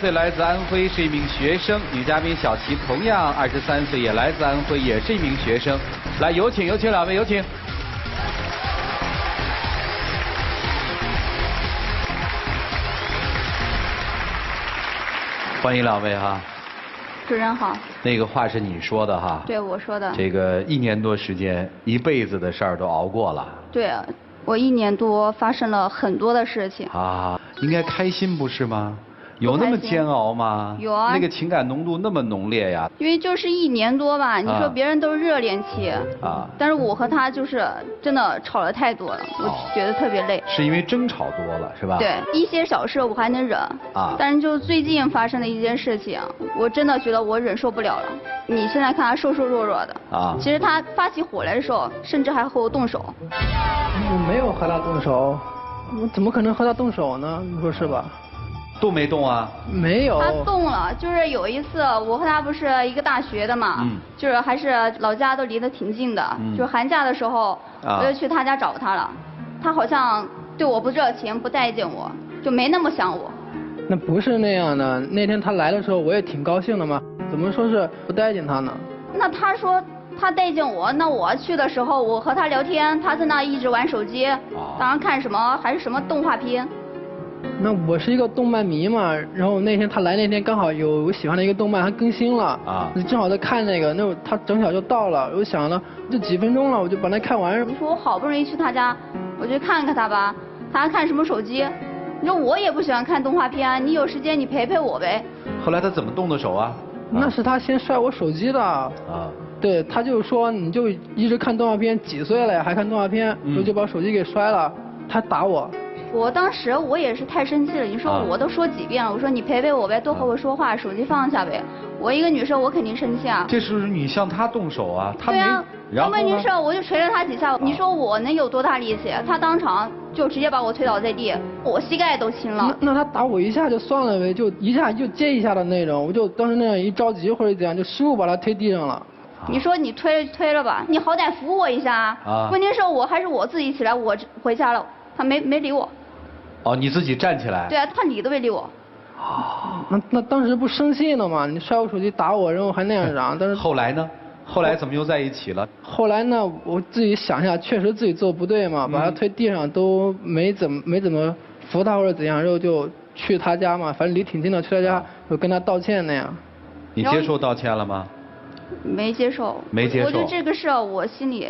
岁，来自安徽，是一名学生。女嘉宾小齐同样23岁，也来自安徽，也是一名学生。来，有请两位，有请。欢迎两位哈。主任好。那个话是你说的哈？对，我说的。这个1年多时间，一辈子的事儿都熬过了。对，我1年多发生了很多的事情。啊，应该开心不是吗？有那么煎熬吗？有啊。那个情感浓度那么浓烈呀？因为就是1年多吧，你说别人都是热恋期啊，但是我和他就是真的吵得太多了，我觉得特别累。是因为争吵多了是吧？对，一些小事我还能忍啊，但是就最近发生的一件事情，我真的觉得我忍受不了了。你现在看他瘦瘦弱弱的啊，其实他发起火来的时候，甚至还和我动手。我没有和他动手，我怎么可能和他动手呢？你说是吧？动没动啊？没有。他动了，就是有一次我和他不是一个大学的嘛，就是还是老家都离得挺近的，就是寒假的时候我就去他家找他了，他好像对我不热情，不待见我，就没那么想我。那不是那样的，那天他来的时候我也挺高兴的嘛，怎么说是不待见他呢？那他说他待见我，那我去的时候我和他聊天，他在那一直玩手机，当然看什么还是什么动画片。那我是一个动漫迷嘛，然后那天他来那天刚好有我喜欢的一个动漫还更新了啊，正好在看那个，那他正巧就到了，我想了就几分钟了，我就把那看完。你说我好不容易去他家，我就看看他吧，他还看什么手机？你说我也不喜欢看动画片，你有时间你陪陪我呗。后来他怎么动的手啊？那是他先摔我手机的啊。对，他就说你就一直看动画片，几岁了呀还看动画片，我就把手机给摔了，他打我。我当时我也是太生气了，你说我都说几遍了，我说你陪陪我呗，多和我说话，手机放下呗。我一个女生，我肯定生气啊。这是你向他动手啊？他对啊，然后问题是我就捶了他几下，你说我能有多大力气？他当场就直接把我推倒在地，我膝盖都青了。那他打我一下就算了呗，就一下就接一下的那种，我就当时那样一着急或者怎样，就失误把他推地上了。你说你推了吧，你好歹扶我一下啊。问题是我还是我自己起来，我回家了，他没理我。哦，你自己站起来。对啊，他理都没理我。那当时不生气了吗？你摔我手机打我，然后还那样嚷，但是后来呢？后来怎么又在一起了？后来呢，我自己想一下，确实自己做不对嘛，把他推地上都没怎么扶他或者怎样，然后就去他家嘛，反正离挺近的，去他家就跟他道歉那样。你接受道歉了吗？没接受。没接受。我觉得这个事我心里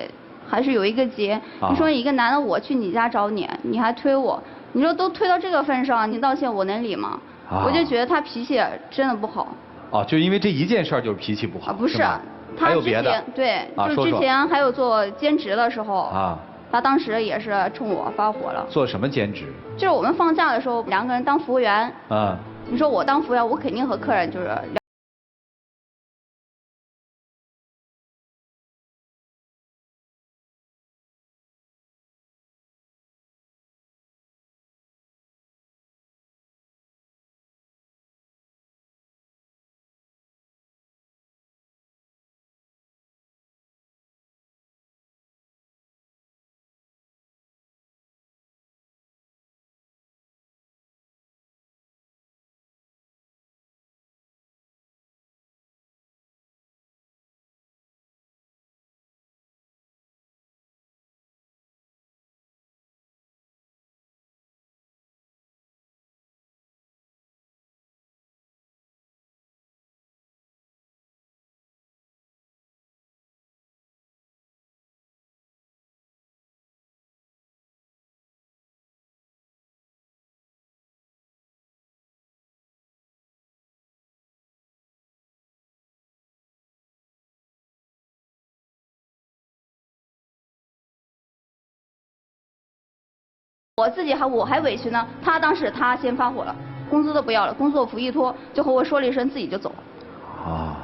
还是有一个结。你说一个男的我去你家找你，你还推我。你说都推到这个份上，你道歉我能理吗？我就觉得他脾气真的不好。哦，就因为这一件事就是脾气不好。不是，还有别的。对，就之前还有做兼职的时候啊，他当时也是冲我发火了。做什么兼职？就是我们放假的时候，2个人当服务员。啊。你说我当服务员，我肯定和客人就是。我自己我还委屈呢，他当时他先发火了，工资都不要了，工作服一拖，就和我说了一声，自己就走了。啊。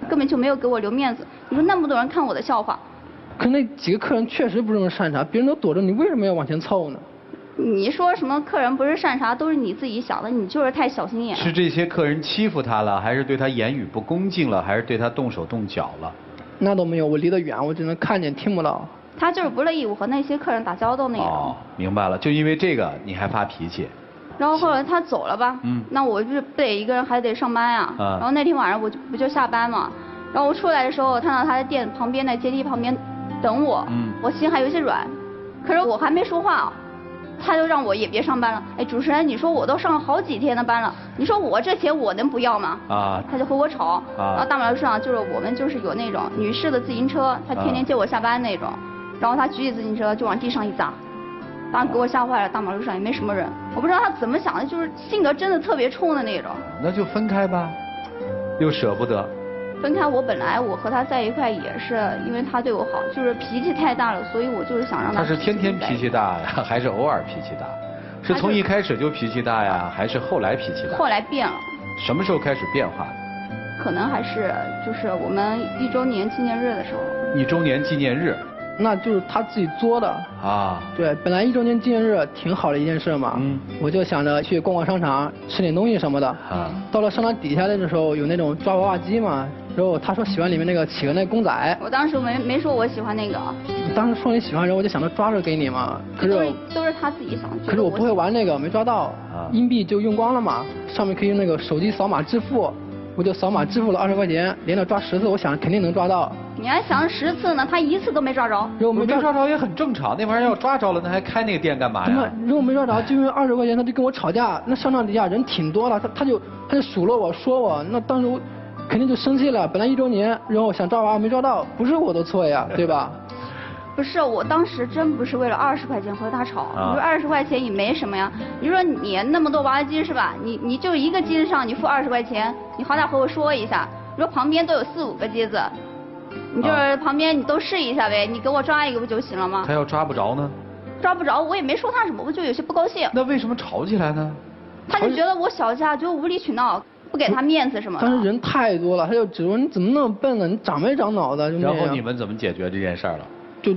根本就没有给我留面子。你说那么多人看我的笑话。可那几个客人确实不是那么善茬，别人都躲着，你为什么要往前凑呢？你说什么客人不是善茬，都是你自己想的，你就是太小心眼了。是这些客人欺负他了，还是对他言语不恭敬了，还是对他动手动脚了？那都没有，我离得远，我只能看见听不到。他就是不乐意我和那些客人打交道那种。哦，明白了，就因为这个你还发脾气？然后后来他走了吧，那我就不得一个人还得上班呀。然后那天晚上我不就下班嘛，然后我出来的时候看到他在店旁边的阶梯旁边等我，我心还有些软，可是我还没说话，他就让我也别上班了。哎，主持人，你说我都上了好几天的班了，你说我这钱我能不要吗？他就和我吵。然后大马路上就是我们就是有那种女士的自行车，他天天接我下班那种，然后他举起自行车就往地上一砸。当时给我吓坏了，大马路上也没什么人，我不知道他怎么想的，就是性格真的特别冲的那种。那就分开吧，又舍不得。分开，我本来我和他在一块也是因为他对我好，就是脾气太大了，所以我就是想让他。他是天天脾气大呀，还是偶尔脾气大？是从一开始就脾气大呀，还是后来脾气大？后来变了。什么时候开始变化？可能还是就是我们1周年纪念日的时候。1周年纪念日。那就是他自己作的啊。对，本来1周年纪念日挺好的一件事嘛，我就想着去逛逛商场，吃点东西什么的。到了商场底下的时候，有那种抓娃娃机嘛，然后他说喜欢里面那个企鹅那公仔。我当时没说我喜欢那个。你当时说你喜欢人，我就想着抓着给你嘛。可是都是他自己想。可是我不会玩那个，没抓到，硬币就用光了嘛，上面可以用那个手机扫码支付。我就扫码支付了20块钱，连着抓10次，我想肯定能抓到。你还想10次呢，他1次都没抓着。如果没抓着也很正常，那玩意儿要抓着了，那还开那个店干嘛呀？如果没抓着，就因为20块钱，他就跟我吵架。那商场底下人挺多了，他就数落我说我，那当时我肯定就生气了。本来1周年，然后想抓娃没抓到，不是我的错呀，对吧？不是，我当时真不是为了20块钱和他吵。你说20块钱也没什么呀。你说你那么多娃娃机是吧？你就一个机子上你付20块钱，你好歹和我说一下。你说旁边都有4、5个机子，你就是旁边你都试一下呗，你给我抓一个不就行了吗？他要抓不着呢？抓不着，我也没说他什么，我就有些不高兴。那为什么吵起来呢？他就觉得我小家就无理取闹，不给他面子什么的。但是人太多了，他就指问你怎么那么笨呢？你长没长脑子？然后你们怎么解决这件事了？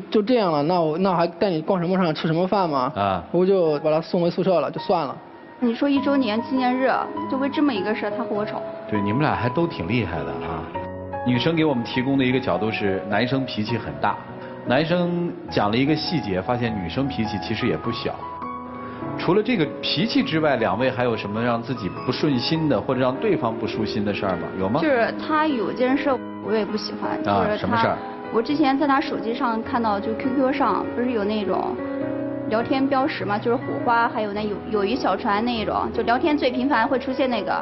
就这样了，那我还带你逛什么商场吃什么饭吗？我就把他送回宿舍了，就算了。你说1周年纪念日，就为这么一个事他和我吵。对，你们俩还都挺厉害的啊。女生给我们提供的一个角度是，男生脾气很大。男生讲了一个细节，发现女生脾气其实也不小。除了这个脾气之外，两位还有什么让自己不顺心的，或者让对方不舒心的事儿吗？有吗？就是他有件事我也不喜欢，就是什么事儿？我之前在他手机上看到，就 QQ 上不是有那种聊天标识嘛，就是火花，还有那友谊小船那一种，就聊天最频繁会出现那个。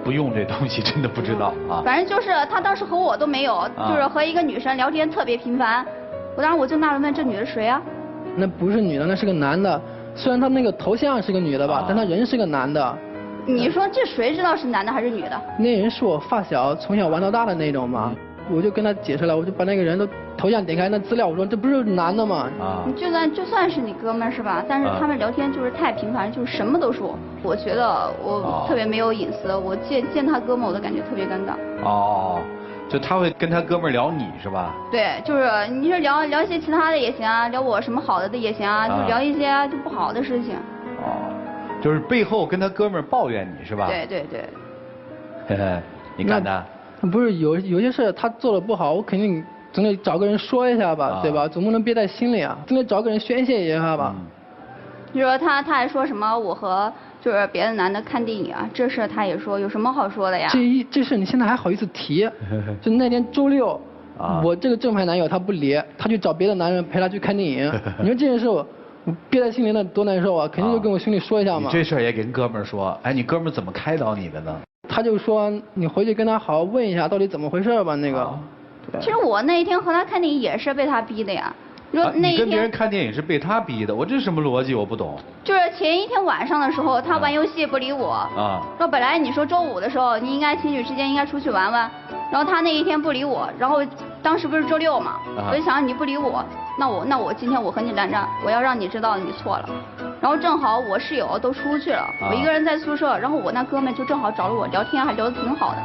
不用这东西，真的不知道啊。反正就是他当时和我都没有，就是和一个女生聊天特别频繁。当时我就纳了闷，这女的谁啊？那不是女的，那是个男的。虽然他那个头像是个女的吧，但他人是个男的。你说这谁知道是男的还是女的？那人是我发小，从小玩到大的那种嘛。我就跟他解释了，我就把那个人的头像点开那资料，我说这不是男的吗？你就算是你哥们是吧？但是他们聊天就是太频繁，就是什么都说。我觉得我特别没有隐私，我见他哥们我都感觉特别尴尬。就他会跟他哥们聊你是吧？对，就是你说聊一些其他的也行啊，聊我什么好的也行啊，就聊一些就不好的事情。就是背后跟他哥们抱怨你是吧？对对对。嘿嘿，你干的？不是有些事他做的不好，我肯定总得找个人说一下吧，对吧？总不能憋在心里啊，总得找个人宣泄一下吧。就说他还说什么我和就是别的男的看电影啊，这事他也说，有什么好说的呀？这事你现在还好意思提？就那天周六，我这个正牌男友他不理，他去找别的男人陪他去看电影。你说这件事我憋在心里那多难受啊！肯定就跟我兄弟说一下嘛。这事儿也跟哥们儿说，哎，你哥们儿怎么开导你的呢？他就说你回去跟他好好问一下到底怎么回事吧，那个。其实我那一天和他看电影也是被他逼的呀。你跟别人看电影是被他逼的，我这是什么逻辑我不懂。就是前一天晚上的时候，他玩游戏不理我。说本来你说周5的时候，你应该情侣之间应该出去玩玩，然后他那一天不理我，然后当时不是周6嘛，我就想你不理我，那我今天我和你冷战，我要让你知道你错了。然后正好我室友都出去了，我一个人在宿舍，然后我那哥们就正好找了我聊天，还聊得挺好的。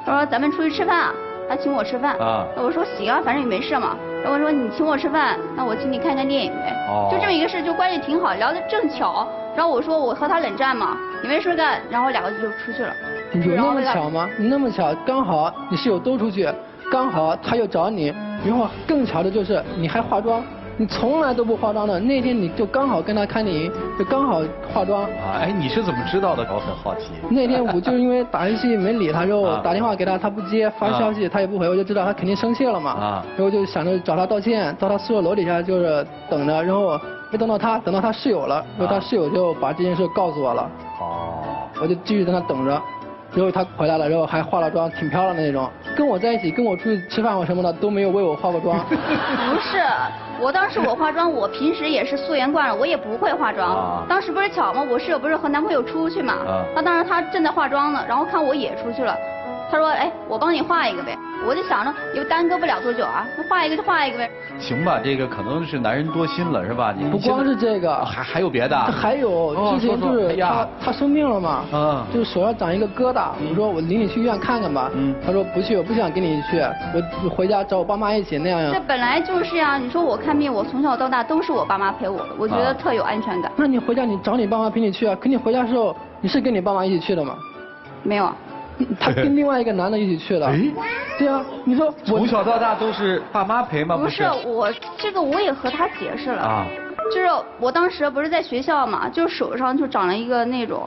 他说咱们出去吃饭啊，他请我吃饭。我说行啊，反正也没事嘛。然后我说你请我吃饭，那我请你看看电影呗。就这么一个事，就关系挺好，聊得正巧。然后我说我和他冷战嘛，也没事干，然后2个就出去了。有那么巧吗？你那么巧，刚好你室友都出去，刚好他又找你，然后更巧的就是你还化妆，你从来都不化妆的，那天你就刚好跟他看电影，就刚好化妆。啊，哎，你是怎么知道的？我很好奇。那天我就是因为打游戏没理他，然后打电话给他，他不接，发消息他也不回，我就知道他肯定生气了嘛。啊。然后就想着找他道歉，到他宿舍楼底下就是等着，然后没等到他，等到他室友了，然后他室友就把这件事告诉我了。哦。我就继续在那等着。然后他回来了，然后还化了妆，挺漂亮的那种。跟我在一起，跟我出去吃饭或什么的，都没有为我化过妆。不是，我当时我化妆，我平时也是素颜惯了，我也不会化妆。当时不是巧吗？我室友不是和男朋友出去嘛？那当时他正在化妆呢，然后看我也出去了，他说：“哎，我帮你画一个呗。”我就想着又耽搁不了多久啊，那画一个就画一个呗。行吧，这个可能是男人多心了，是吧？你不光是这个，还有别的。还有之前就是他生病了嘛，就是手上长一个疙瘩。我说我领你去医院看看吧。他说不去，我不想跟你去，我回家找我爸妈一起那样。这本来就是呀，你说我看病，我从小到大都是我爸妈陪我的，我觉得特有安全感。那你回家你找你爸妈陪你去啊？可你回家的时候你是跟你爸妈一起去的吗？没有啊。他跟另外一个男的一起去的。哎，对啊，你说从小到大都是爸妈陪吗？不是，我这个我也和他解释了啊，就是我当时不是在学校嘛，就手上就长了一个那种，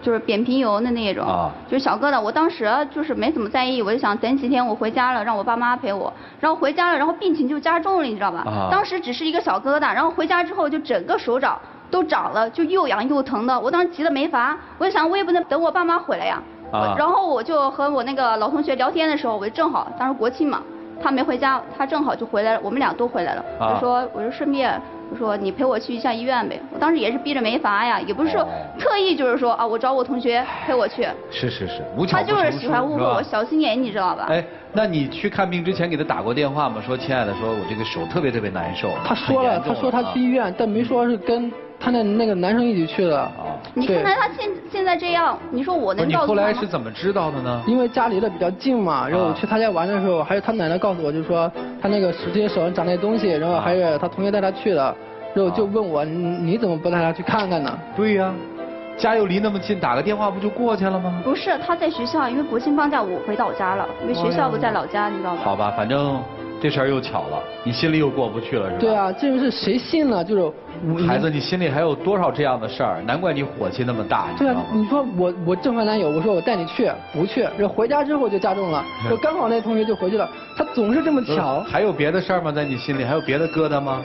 就是扁平疣的那种，就是小疙瘩。我当时就是没怎么在意，我就想等几天我回家了，让我爸妈陪我。然后回家了，然后病情就加重了，你知道吧？当时只是一个小疙瘩，然后回家之后就整个手掌都长了，就又痒又疼的。我当时急得没法，我就想我也不能等我爸妈回来呀。然后我就和我那个老同学聊天的时候，我就正好当时国庆嘛，他没回家，他正好就回来了，我们俩都回来了。我就顺便我说你陪我去一下医院呗。我当时也是逼着没法呀，也不是说特意就是说啊，我找我同学陪我去。是，无巧不成书。他就是喜欢误会我，小心眼，你知道吧？哎，那你去看病之前给他打过电话吗？说亲爱的，说我这个手特别难受。他说了，他说他去医院，但没说是跟他那个男生一起去的。你看他现在这样，你说我能告诉他吗？你后来是怎么知道的呢？因为家离得比较近嘛，然后我去他家玩的时候，还是他奶奶告诉我，就是说他那个直接手上长那东西，然后还是他同学带他去的，然后就问我你怎么不带他去看看呢？对呀，家又离那么近，打个电话不就过去了吗？不是，他在学校，因为国庆放假我回老家了，因为学校不在老家，你知道吗？好吧，反正这事儿又巧了，你心里又过不去了是吧？对啊，这个是谁信呢？就是孩子，你心里还有多少这样的事儿？难怪你火气那么大。对啊，你说我正反男友，我说我带你去，不去，然后回家之后就加重了，就刚好那同学就回去了，他总是这么巧。还有别的事儿吗？在你心里还有别的疙瘩吗？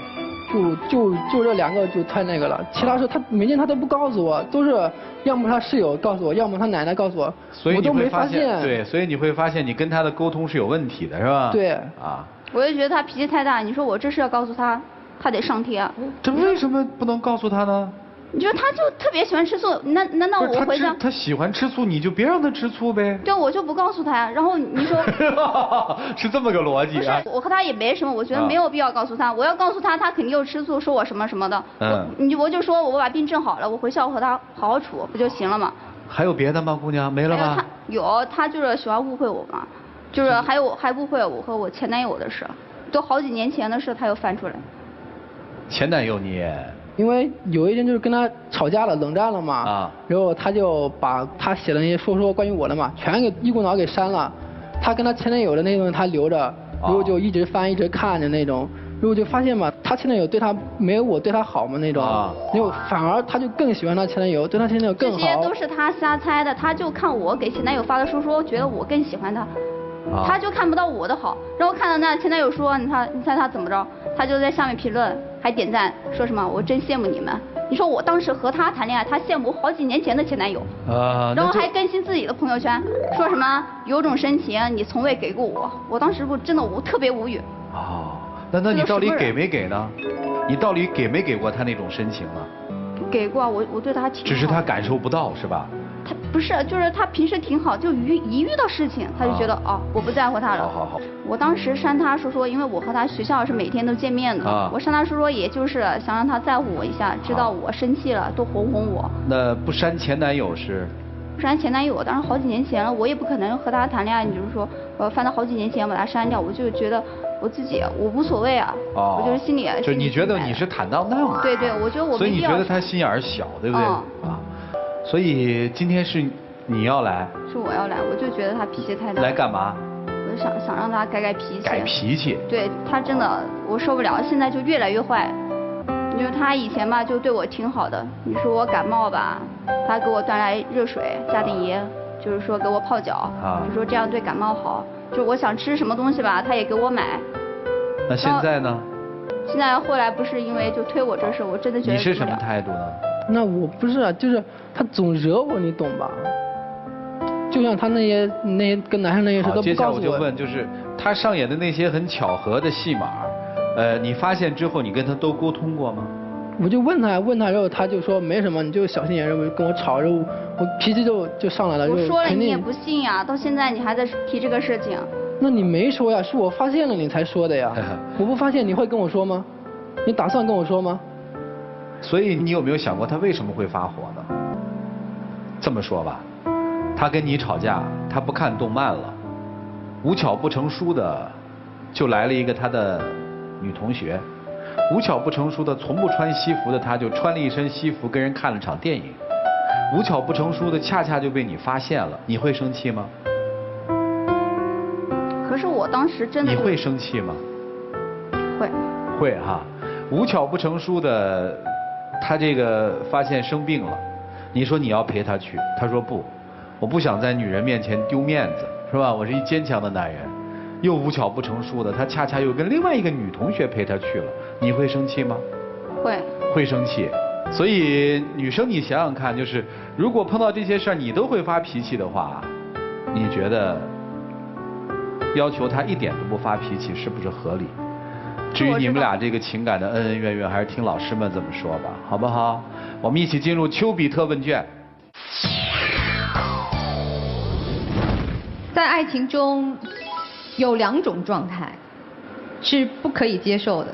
就这两个就太那个了，其他事他每天他都不告诉我，都是要么他室友告诉我，要么他奶奶告诉我，我都没发现。对，所以你会发现你跟他的沟通是有问题的，是吧？对。啊。我就觉得他脾气太大，你说我这事要告诉他，他得上贴。这为什么不能告诉他呢？你说他就特别喜欢吃醋，难道我回家？他喜欢吃醋，你就别让他吃醋呗。对，我就不告诉他呀。然后你说是这么个逻辑啊？不是，我和他也没什么，我觉得没有必要告诉他。我要告诉他，他肯定又吃醋，说我什么什么的。我就说我把病治好了，我回校和他好好处不就行了吗？还有别的吗，姑娘？没了吗？他就是喜欢误会我嘛，就是还误会我和我前男友的事，都好几年前的事，他又翻出来。前男友你也？因为有一天就是跟他吵架了，冷战了嘛，然后他就把他写的那些说关于我的嘛，全给一股脑给删了。他跟他前男友的那种他留着，然后就一直翻一直看的那种，然后就发现嘛，他前男友对他没有我对他好嘛那种，然后反而他就更喜欢他前男友，对他前男友更好。这些都是他瞎猜的，他就看我给前男友发的说觉得我更喜欢他。他就看不到我的好，然后看到那前男友说，你猜他怎么着？他就在下面评论，还点赞，说什么我真羡慕你们。你说我当时和他谈恋爱，他羡慕好几年前的前男友，然后还更新自己的朋友圈，说什么有种深情你从未给过我。我当时真的我特别无语。那你到底给没给呢？你到底给没给过他那种深情啊？给过，我对他挺好。只是他感受不到是吧？他不是，就是他平时挺好，就一遇到事情，他就觉得我不在乎他了。好。我当时删他说，因为我和他学校是每天都见面的，我删他说也就是想让他在乎我一下，知道我生气了，多哄哄我。那不删前男友是？不删前男友，当然好几年前了，我也不可能和他谈恋爱。你就是说，翻到好几年前把他删掉，我就觉得我自己我无所谓啊，我就是心里。就你觉得你是坦荡荡的？对，我觉得我没必要。所以你觉得他心眼小，对不对？所以今天是你要来？是我要来，我就觉得他脾气太大。来干嘛？我就想让他改脾气。改脾气。对他真的我受不了，现在就越来越坏。你说他以前吧就对我挺好的，你说我感冒吧，他给我端来热水加点盐，就是说给我泡脚，就说这样对感冒好。就我想吃什么东西吧，他也给我买。那现在呢？现在后来不是因为就推我这事，我真的觉得。你是什么态度呢？那我不是啊，就是他总惹我，你懂吧？就像他那些跟男生那些事都不告诉我。接下来我就问，就是他上演的那些很巧合的戏码，你发现之后，你跟他都沟通过吗？我就问他，然后他就说没什么，你就小心眼，然后跟我吵，然后我脾气就上来了。我说了你也不信呀，到现在你还在提这个事情。那你没说呀，是我发现了你才说的呀。我不发现你会跟我说吗？你打算跟我说吗？所以你有没有想过他为什么会发火呢？这么说吧，他跟你吵架，他不看动漫了，无巧不成书的就来了一个他的女同学，无巧不成书的从不穿西服的他就穿了一身西服跟人看了场电影，无巧不成书的恰恰就被你发现了，你会生气吗？可是我当时真的。你会生气吗？会。会哈，无巧不成书的，他这个发现生病了，你说你要陪他去，他说不，我不想在女人面前丢面子，是吧？我是一坚强的男人。又无巧不成书的，他恰恰又跟另外一个女同学陪他去了，你会生气吗？会。会生气。所以女生你想想看，就是如果碰到这些事儿你都会发脾气的话，你觉得要求他一点都不发脾气是不是合理？至于你们俩这个情感的恩恩怨怨，还是听老师们怎么说吧，好不好？我们一起进入丘比特问卷。在爱情中有2种状态是不可以接受的。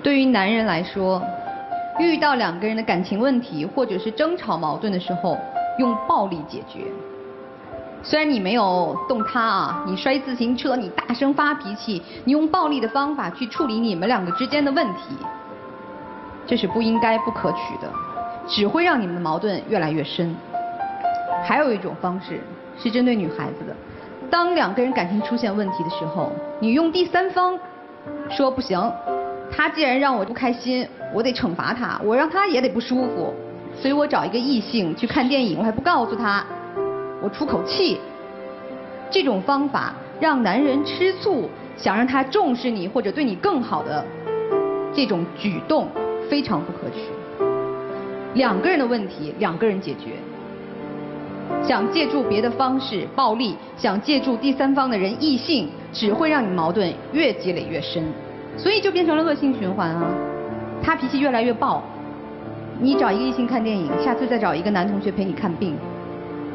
对于男人来说，遇到2个人的感情问题或者是争吵矛盾的时候，用暴力解决。虽然你没有动他啊，你摔自行车，你大声发脾气，你用暴力的方法去处理你们2个之间的问题，这是不应该不可取的，只会让你们的矛盾越来越深。还有一种方式是针对女孩子的，当2个人感情出现问题的时候，你用第3方说不行，他既然让我不开心，我得惩罚他，我让他也得不舒服，所以我找一个异性去看电影，我还不告诉他，我出口气。这种方法让男人吃醋，想让他重视你或者对你更好的这种举动非常不可取。2个人的问题2个人解决，想借助别的方式暴力，想借助第3方的人异性，只会让你矛盾越积累越深，所以就变成了恶性循环啊。他脾气越来越暴，你找一个异性看电影，下次再找一个男同学陪你看病，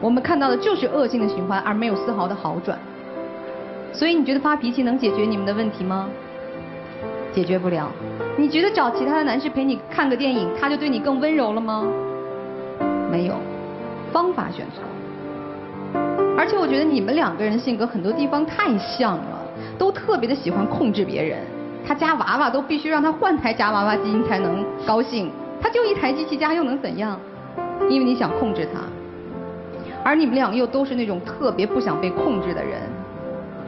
我们看到的就是恶性的循环，而没有丝毫的好转。所以你觉得发脾气能解决你们的问题吗？解决不了。你觉得找其他的男士陪你看个电影，他就对你更温柔了吗？没有，方法选错。而且我觉得你们2个人性格很多地方太像了，都特别的喜欢控制别人。他家娃娃都必须让他换台夹娃娃机才能高兴，他就一台机器家又能怎样？因为你想控制他。而你们2个又都是那种特别不想被控制的人，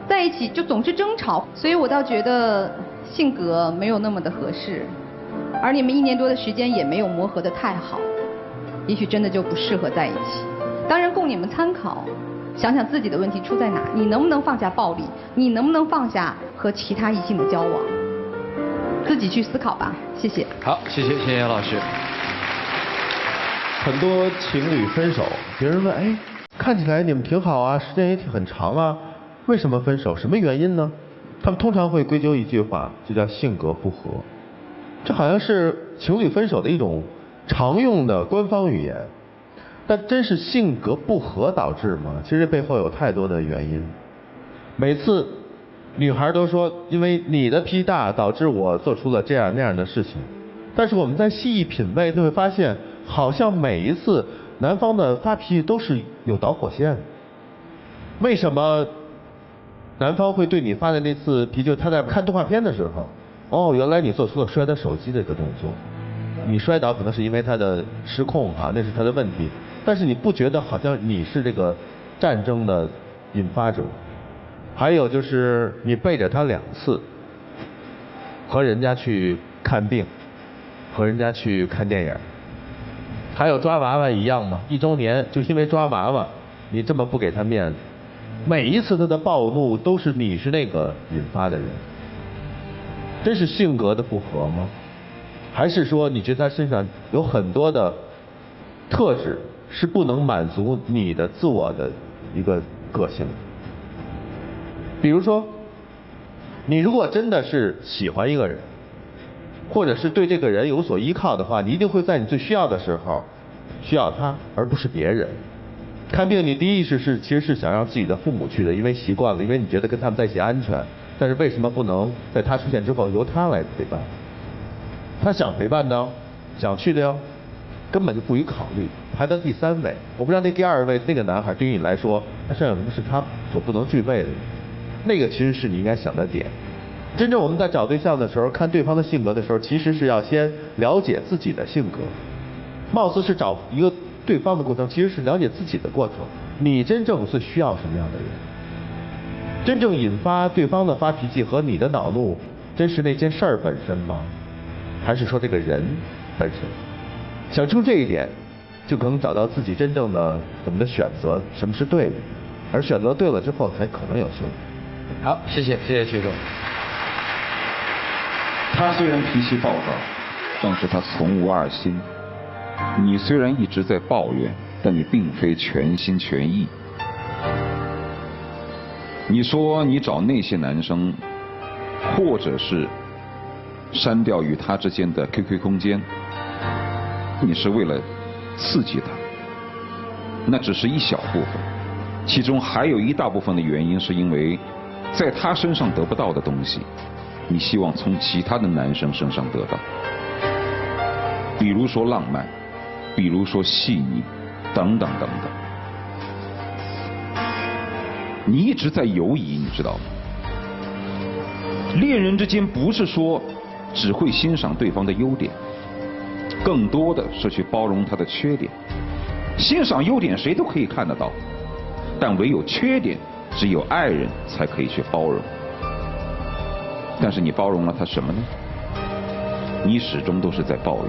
在一起就总是争吵，所以我倒觉得性格没有那么的合适，而你们1年多的时间也没有磨合得太好，也许真的就不适合在一起。当然供你们参考，想想自己的问题出在哪，你能不能放下暴力，你能不能放下和其他异性的交往，自己去思考吧。谢谢。好，谢谢老师。很多情侣分手，别人问，哎，看起来你们挺好啊，时间也很长啊，为什么分手？什么原因呢？他们通常会归咎一句话，就叫性格不合。这好像是情侣分手的一种常用的官方语言，但真是性格不合导致吗？其实背后有太多的原因。每次女孩都说，因为你的脾气大，导致我做出了这样那样的事情。但是我们再细一品味，就会发现，好像每一次男方的发脾气都是有导火线。为什么男方会对你发的那次脾气？他在看动画片的时候，哦，原来你做出了摔他手机这个动作。你摔倒可能是因为他的失控啊，那是他的问题。但是你不觉得好像你是这个战争的引发者？还有就是你背着他2次，和人家去看病，和人家去看电影。还有抓娃娃一样嘛，1周年就因为抓娃娃，你这么不给他面子，每一次他的暴怒都是你是那个引发的人，真是性格的不合吗？还是说你觉得他身上有很多的特质是不能满足你的自我的一个个性？比如说，你如果真的是喜欢一个人，或者是对这个人有所依靠的话，你一定会在你最需要的时候需要他，而不是别人。看病你第一意识是其实是想让自己的父母去的，因为习惯了，因为你觉得跟他们在一起安全。但是为什么不能在他出现之后由他来陪伴？他想陪伴的哦，想去的哟，根本就不予考虑，排到第3位。我不知道那第2位那个男孩对于你来说，他身上有什么是他所不能具备的？那个其实是你应该想的点。真正我们在找对象的时候，看对方的性格的时候，其实是要先了解自己的性格。貌似是找一个对方的过程，其实是了解自己的过程。你真正是需要什么样的人？真正引发对方的发脾气和你的恼怒，真是那件事儿本身吗？还是说这个人本身？想清楚这一点，就可能找到自己真正的怎么的选择，什么是对的，而选择对了之后，才可能有收获。好，谢谢徐总。他虽然脾气暴躁，但是他从无二心。你虽然一直在抱怨，但你并非全心全意。你说你找那些男生，或者是删掉与他之间的 QQ 空间，你是为了刺激他，那只是一小部分，其中还有一大部分的原因是因为在他身上得不到的东西，你希望从其他的男生身上得到，比如说浪漫，比如说细腻，等等等等。你一直在犹疑，你知道吗？恋人之间不是说只会欣赏对方的优点，更多的是去包容他的缺点。欣赏优点谁都可以看得到，但唯有缺点只有爱人才可以去包容。但是你包容了他什么呢？你始终都是在抱怨。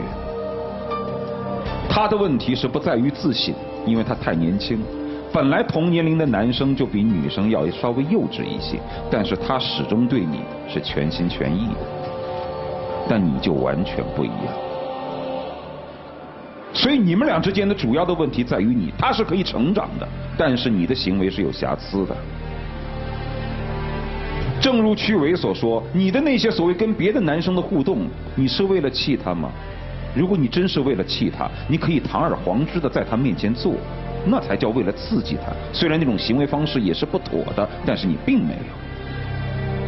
他的问题是不在于自信，因为他太年轻，本来同年龄的男生就比女生要稍微幼稚一些，但是他始终对你是全心全意的，但你就完全不一样。所以你们俩之间的主要的问题在于你，他是可以成长的，但是你的行为是有瑕疵的。正如曲伟所说，你的那些所谓跟别的男生的互动，你是为了气他吗？如果你真是为了气他，你可以堂而皇之的在他面前做，那才叫为了刺激他。虽然那种行为方式也是不妥的，但是你并没有，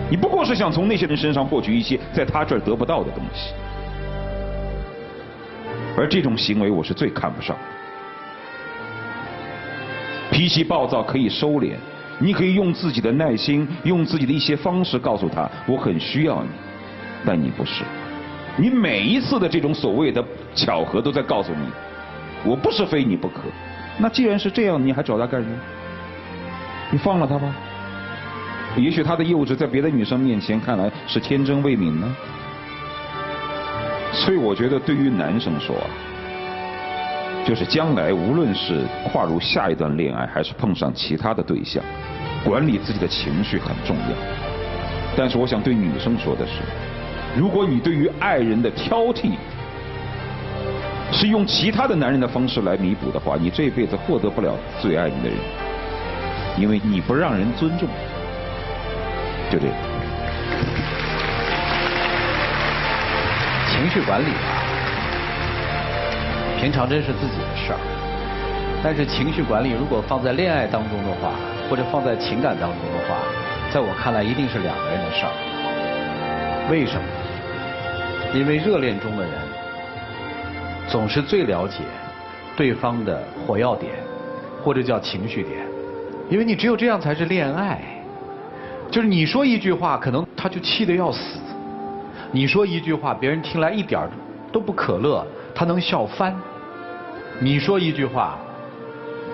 你不过是想从那些人身上获取一些在他这儿得不到的东西。而这种行为我是最看不上。脾气暴躁可以收敛，你可以用自己的耐心，用自己的一些方式告诉他我很需要你，但你不是。你每一次的这种所谓的巧合都在告诉你我不是非你不可。那既然是这样，你还找他干什么？你放了他吧。也许他的幼稚在别的女生面前看来是天真未泯呢。所以我觉得对于男生说，就是将来无论是跨入下一段恋爱，还是碰上其他的对象，管理自己的情绪很重要。但是我想对女生说的是，如果你对于爱人的挑剔是用其他的男人的方式来弥补的话，你这辈子获得不了最爱你的人，因为你不让人尊重。就这样。情绪管理啊，平常真是自己的事儿，但是情绪管理如果放在恋爱当中的话，或者放在情感当中的话，在我看来一定是2个人的事儿。为什么？因为热恋中的人总是最了解对方的火药点，或者叫情绪点，因为你只有这样才是恋爱。就是你说一句话，可能他就气得要死；你说一句话，别人听来一点都不可乐，他能笑翻。你说一句话，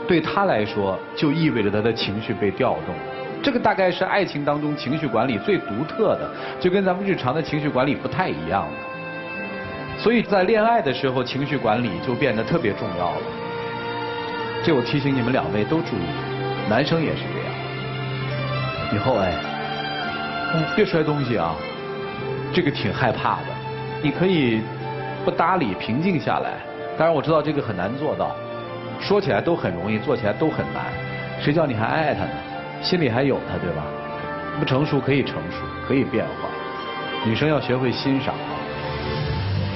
对他来说就意味着他的情绪被调动，这个大概是爱情当中情绪管理最独特的，就跟咱们日常的情绪管理不太一样的。所以在恋爱的时候，情绪管理就变得特别重要了。这我提醒你们2位都注意，男生也是这样。以后别摔东西啊，这个挺害怕的。你可以不搭理，平静下来。当然我知道这个很难做到，说起来都很容易，做起来都很难。谁叫你还爱他呢？心里还有他，对吧？不成熟可以成熟，可以变化。女生要学会欣赏啊。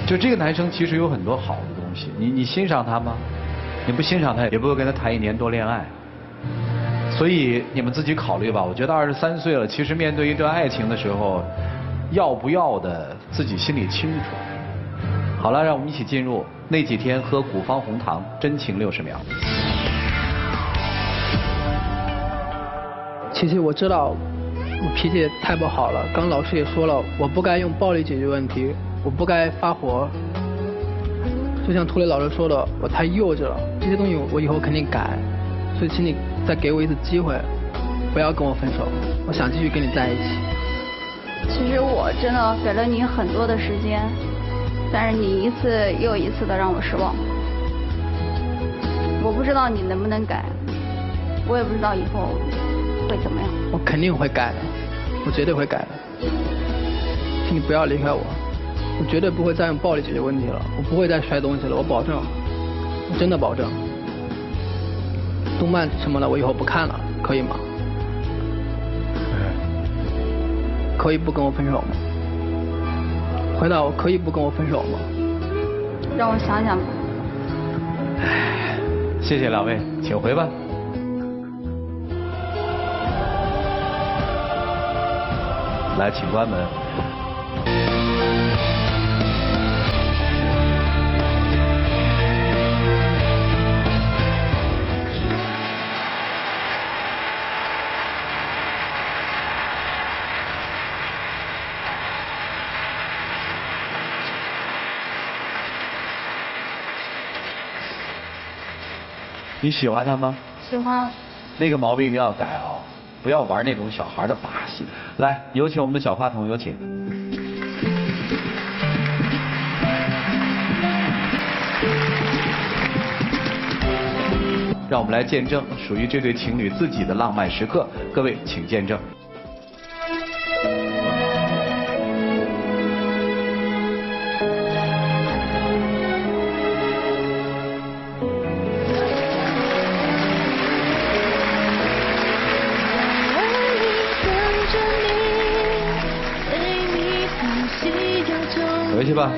就这个男生其实有很多好的东西，你欣赏他吗？你不欣赏他，也不会跟他谈1年多恋爱。所以你们自己考虑吧。我觉得23岁了，其实面对一段爱情的时候，要不要的自己心里清楚。好了，让我们一起进入那几天喝古方红糖，真情60秒。琪琪，我知道我脾气太不好了，刚老师也说了，我不该用暴力解决问题，我不该发火。就像涂磊老师说的，我太幼稚了，这些东西我以后肯定改，所以请你再给我一次机会，不要跟我分手，我想继续跟你在一起。其实我真的给了你很多的时间，但是你一次又一次的让我失望。我不知道你能不能改，我也不知道以后会怎么样。我肯定会改的，我绝对会改的。请你不要离开我，我绝对不会再用暴力解决问题了，我不会再摔东西了，我保证，我真的保证。动漫什么的我以后不看了，可以吗？可以不跟我分手吗？回答我，可以不跟我分手吗？让我想想吧。谢谢2位，请回吧。来，请关门。你喜欢他吗？喜欢。那个毛病一定要改啊，不要玩那种小孩的把戏。来，有请我们的小话筒，有请。让我们来见证属于这对情侣自己的浪漫时刻，各位请见证。回去吧。